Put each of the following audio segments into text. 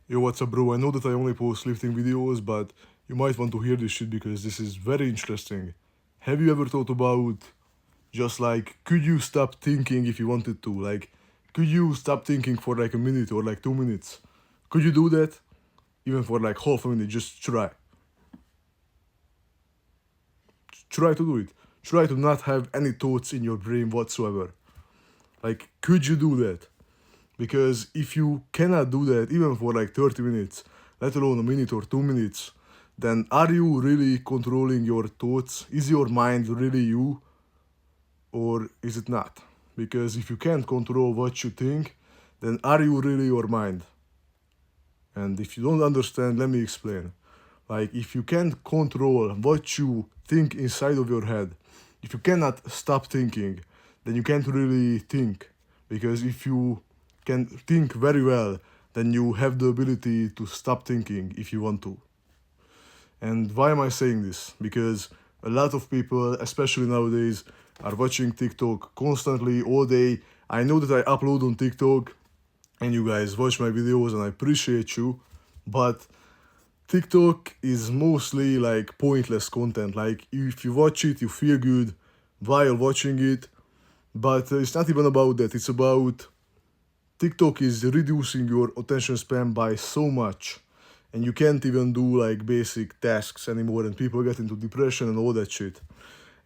Yo, what's up, bro? I know that I only post lifting videos, but you might want to hear this shit because this is very interesting. Have you ever thought about just like, could you stop thinking if you wanted to? Like, could you stop thinking for like a minute or like 2 minutes? Could you do that? Even for like half a minute, just try. Try to do it. Try to not have any thoughts in your brain whatsoever. Like, could you do that? Because if you cannot do that even for like 30 minutes, let alone a minute or 2 minutes, then are you really controlling your thoughts? Is your mind really you or is it not? Because if you can't control what you think, then are you really your mind? And if you don't understand, let me explain. Like, if you can't control what you think inside of your head, if you cannot stop thinking, then you can't really think. Because if you can think very well, then you have the ability to stop thinking if you want to. And why am I saying this? Because a lot of people, especially nowadays, are watching TikTok constantly all day. I know that I upload on TikTok and you guys watch my videos and I appreciate you, but TikTok is mostly like pointless content. Like if you watch it, you feel good while watching it, but it's not even about that. It's about TikTok is reducing your attention span by so much, and you can't even do like basic tasks anymore, and people get into depression and all that shit.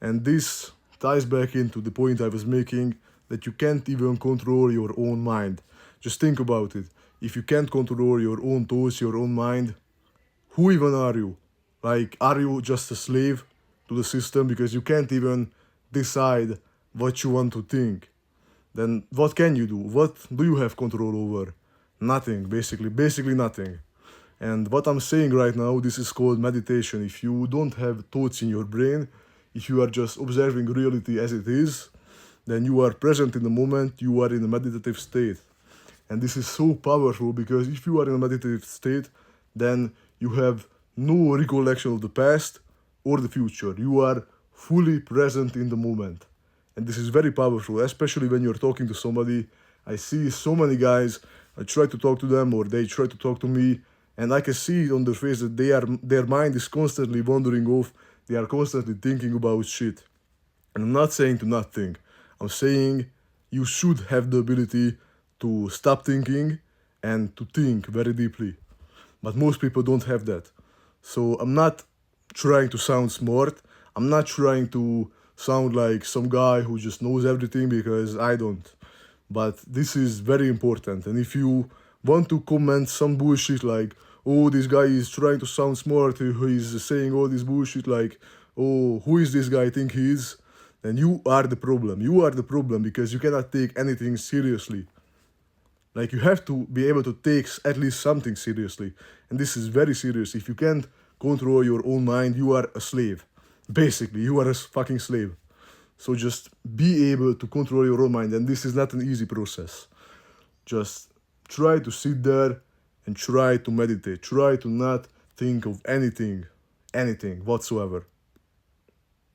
And this ties back into the point I was making that you can't even control your own mind. Just think about it. If you can't control your own thoughts, your own mind, who even are you? Like, are you just a slave to the system because you can't even decide what you want to think? Then what can you do? What do you have control over? Nothing, basically nothing. And what I'm saying right now, this is called meditation. If you don't have thoughts in your brain, if you are just observing reality as it is, then you are present in the moment, you are in a meditative state. And this is so powerful because if you are in a meditative state, then you have no recollection of the past or the future. You are fully present in the moment. And this is very powerful, especially when you're talking to somebody. I see so many guys, I try to talk to them or they try to talk to me, and I can see on their face that their mind is constantly wandering off. They are constantly thinking about shit. And I'm not saying to not think. I'm saying you should have the ability to stop thinking and to think very deeply. But most people don't have that. So I'm not trying to sound smart. I'm not trying to sound like some guy who just knows everything because I don't. But this is very important. And if you want to comment some bullshit like, oh, this guy is trying to sound smart, he's saying all this bullshit like, oh, who is this guy I think he is? Then you are the problem. You are the problem because you cannot take anything seriously. Like you have to be able to take at least something seriously. And this is very serious. If you can't control your own mind, you are a slave. Basically, you are a fucking slave. So just be able to control your own mind. And this is not an easy process. Just try to sit there and try to meditate. Try to not think of anything whatsoever.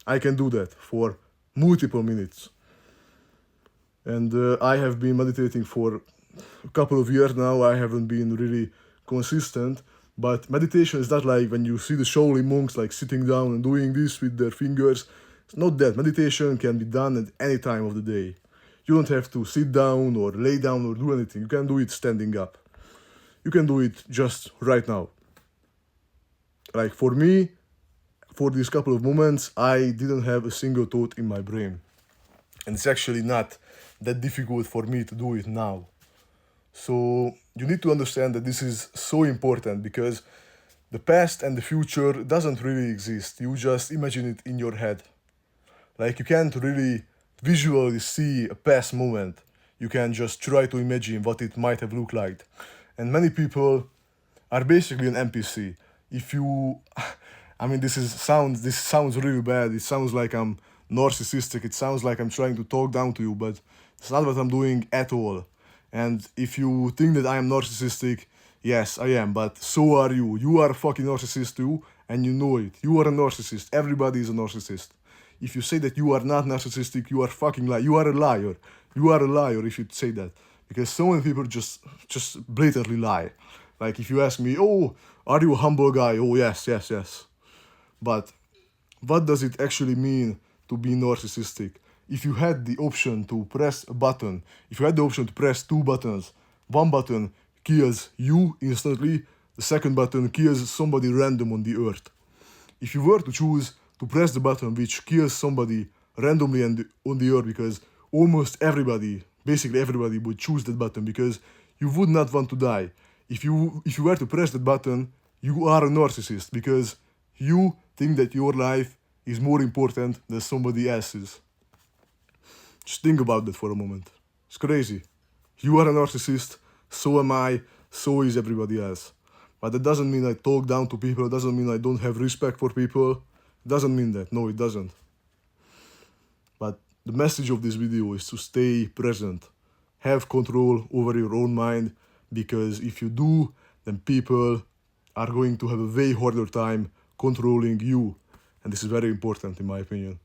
I can do that for multiple minutes. And I have been meditating for a couple of years now. I haven't been really consistent, but meditation is not like when you see the Shaolin monks like sitting down and doing this with their fingers. It's not that. Meditation can be done at any time of the day. You don't have to sit down or lay down or do anything. You can do it standing up. You can do it just right now. Like for me, for these couple of moments, I didn't have a single thought in my brain. And it's actually not that difficult for me to do it now. So you need to understand that this is so important because the past and the future doesn't really exist. You just imagine it in your head. Like you can't really visually see a past moment. You can just try to imagine what it might have looked like. And many people are basically an NPC. If you I mean this sounds really bad. It sounds like I'm narcissistic. It sounds like I'm trying to talk down to you, but it's not what I'm doing at all. And if you think that I am narcissistic, yes, I am, but so are you. You are a fucking narcissist too, and you know it. You are a narcissist. Everybody is a narcissist. If you say that you are not narcissistic, you are fucking lie. You are a liar. You are a liar if you say that. Because so many people just blatantly lie. Like if you ask me, oh, are you a humble guy? Oh, yes, yes, yes. But what does it actually mean to be narcissistic? If you had the option to press a button, if you had the option to press two buttons, one button kills you instantly, the second button kills somebody random on the earth. If you were to choose to press the button which kills somebody randomly on the earth, because almost everybody, basically everybody, would choose that button because you would not want to die. If you were to press that button, you are a narcissist because you think that your life is more important than somebody else's. Just think about that for a moment. It's crazy. You are a narcissist, so am I, so is everybody else. But that doesn't mean I talk down to people, it doesn't mean I don't have respect for people. It doesn't mean that, no, it doesn't. But the message of this video is to stay present. Have control over your own mind, because if you do, then people are going to have a way harder time controlling you. And this is very important in my opinion.